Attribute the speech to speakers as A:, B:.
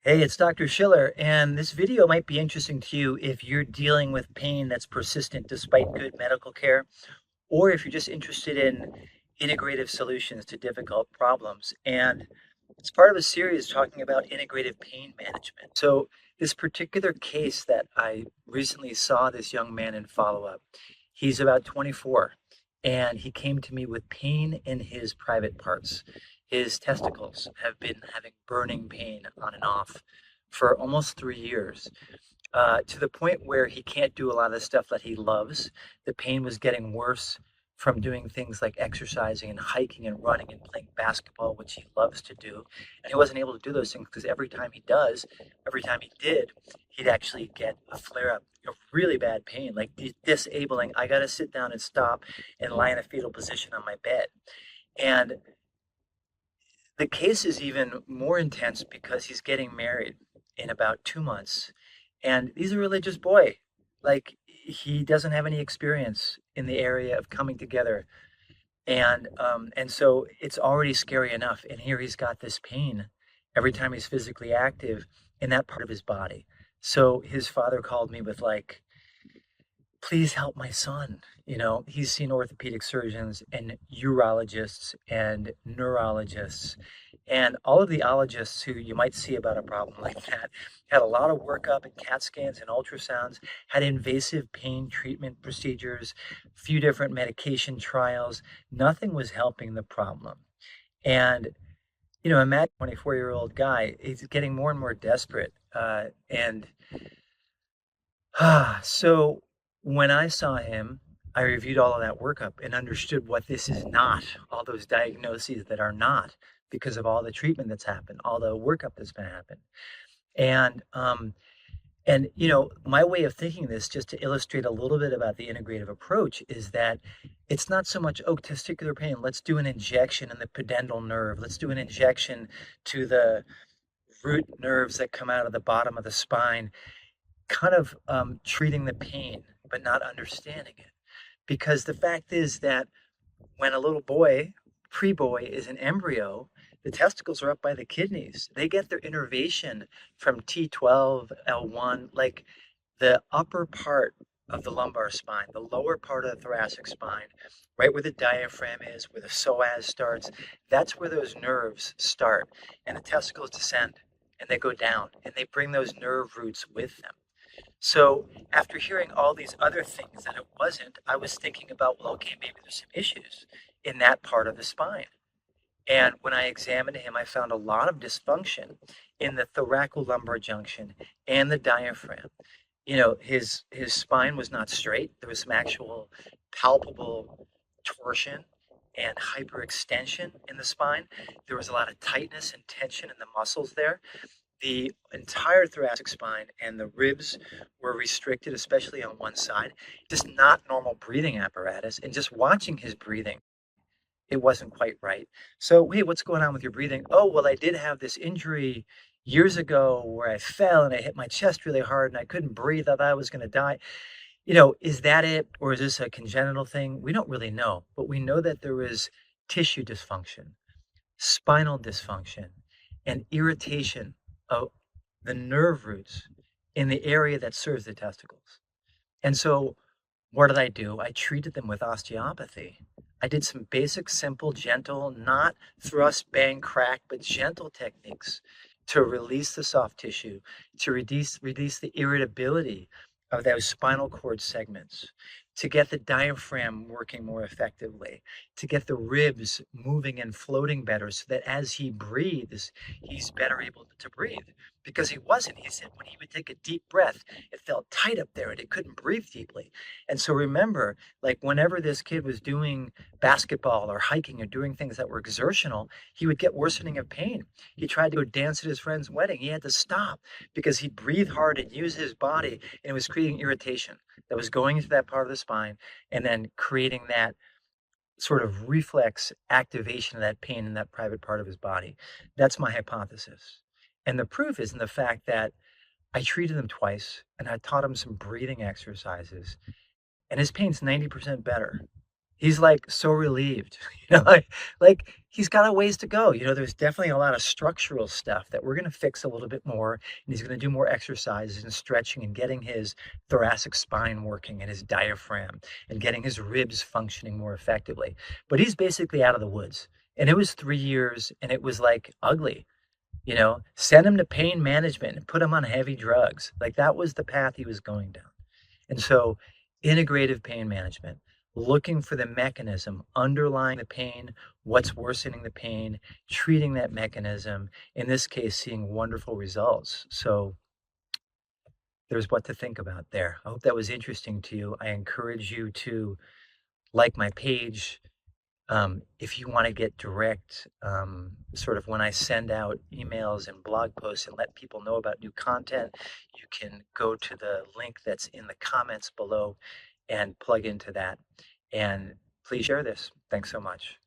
A: Hey, it's Dr. Schiller, and this video might be interesting to you if you're dealing with pain that's persistent despite good medical care, or if you're just interested in integrative solutions to difficult problems. And it's part of a series talking about integrative pain management. So, this particular case that I recently saw this young man in follow-up, he's about 24, and he came to me with pain in his private parts. His testicles have been having burning pain on and off for almost 3 years, to the point where he can't do a lot of the stuff that he loves. The pain was getting worse from doing things like exercising and hiking and running and playing basketball, which he loves to do. And he wasn't able to do those things because every time he did, he'd actually get a flare up of really bad pain, like disabling. I got to sit down and stop and lie in a fetal position on my bed. And the case is even more intense because he's getting married in about 2 months. And he's a religious boy. Like, he doesn't have any experience in the area of coming together. And so it's already scary enough. And here he's got this pain every time he's physically active in that part of his body. So his father called me with, like, please help my son. He's seen orthopedic surgeons and urologists and neurologists and all of the ologists who you might see about a problem like that. Had a lot of workup and CAT scans and ultrasounds, had invasive pain treatment procedures, a few different medication trials. Nothing was helping the problem. And, imagine a 24-year-old guy, he's getting more and more desperate. So when I saw him, I reviewed all of that workup and understood what this is not, all those diagnoses that are not because of all the treatment that's happened, all the workup that's been happened. And my way of thinking this, just to illustrate a little bit about the integrative approach, is that it's not so much, oh, testicular pain, let's do an injection in the pudendal nerve, let's do an injection to the root nerves that come out of the bottom of the spine, kind of treating the pain, but not understanding it. Because the fact is that when a little boy, pre-boy, is an embryo, the testicles are up by the kidneys. They get their innervation from T12, L1, like the upper part of the lumbar spine, the lower part of the thoracic spine, right where the diaphragm is, where the psoas starts. That's where those nerves start. And the testicles descend and they go down and they bring those nerve roots with them. So after hearing all these other things that it wasn't, I was thinking about, well, okay, maybe there's some issues in that part of the spine. And when I examined him, I found a lot of dysfunction in the thoracolumbar junction and the diaphragm. His spine was not straight. There was some actual palpable torsion and hyperextension in the spine. There was a lot of tightness and tension in the muscles there. The entire thoracic spine and the ribs were restricted, especially on one side. Just not normal breathing apparatus. And just watching his breathing, it wasn't quite right. So, hey, what's going on with your breathing? Oh, well, I did have this injury years ago where I fell and I hit my chest really hard and I couldn't breathe. I thought I was going to die. Is that it? Or is this a congenital thing? We don't really know. But we know that there was tissue dysfunction, spinal dysfunction, and irritation of the nerve roots in the area that serves the testicles. And so, what did I do? I treated them with osteopathy. I did some basic, simple, gentle, not thrust, bang, crack, but gentle techniques to release the soft tissue, to reduce the irritability of those spinal cord segments, to get the diaphragm working more effectively, to get the ribs moving and floating better so that as he breathes, he's better able to breathe. Because he wasn't. He said when he would take a deep breath, it felt tight up there and he couldn't breathe deeply. And so remember, like whenever this kid was doing basketball or hiking or doing things that were exertional, he would get worsening of pain. He tried to go dance at his friend's wedding. He had to stop because he breathed hard and used his body, and it was creating irritation that was going into that part of the spine and then creating that sort of reflex activation of that pain in that private part of his body. That's my hypothesis. And the proof is in the fact that I treated him twice and I taught him some breathing exercises, and his pain's 90% better. He's like so relieved, like he's got a ways to go. There's definitely a lot of structural stuff that we're going to fix a little bit more. And he's going to do more exercises and stretching and getting his thoracic spine working and his diaphragm and getting his ribs functioning more effectively. But he's basically out of the woods. And it was 3 years and it was like ugly. Send him to pain management and put him on heavy drugs. Like that was the path he was going down. And so, integrative pain management, looking for the mechanism underlying the pain, what's worsening the pain, treating that mechanism, in this case, seeing wonderful results. So, there's what to think about there. I hope that was interesting to you. I encourage you to like my page, if you want to get direct, sort of when I send out emails and blog posts and let people know about new content, you can go to the link that's in the comments below and plug into that. And please share this. Thanks so much.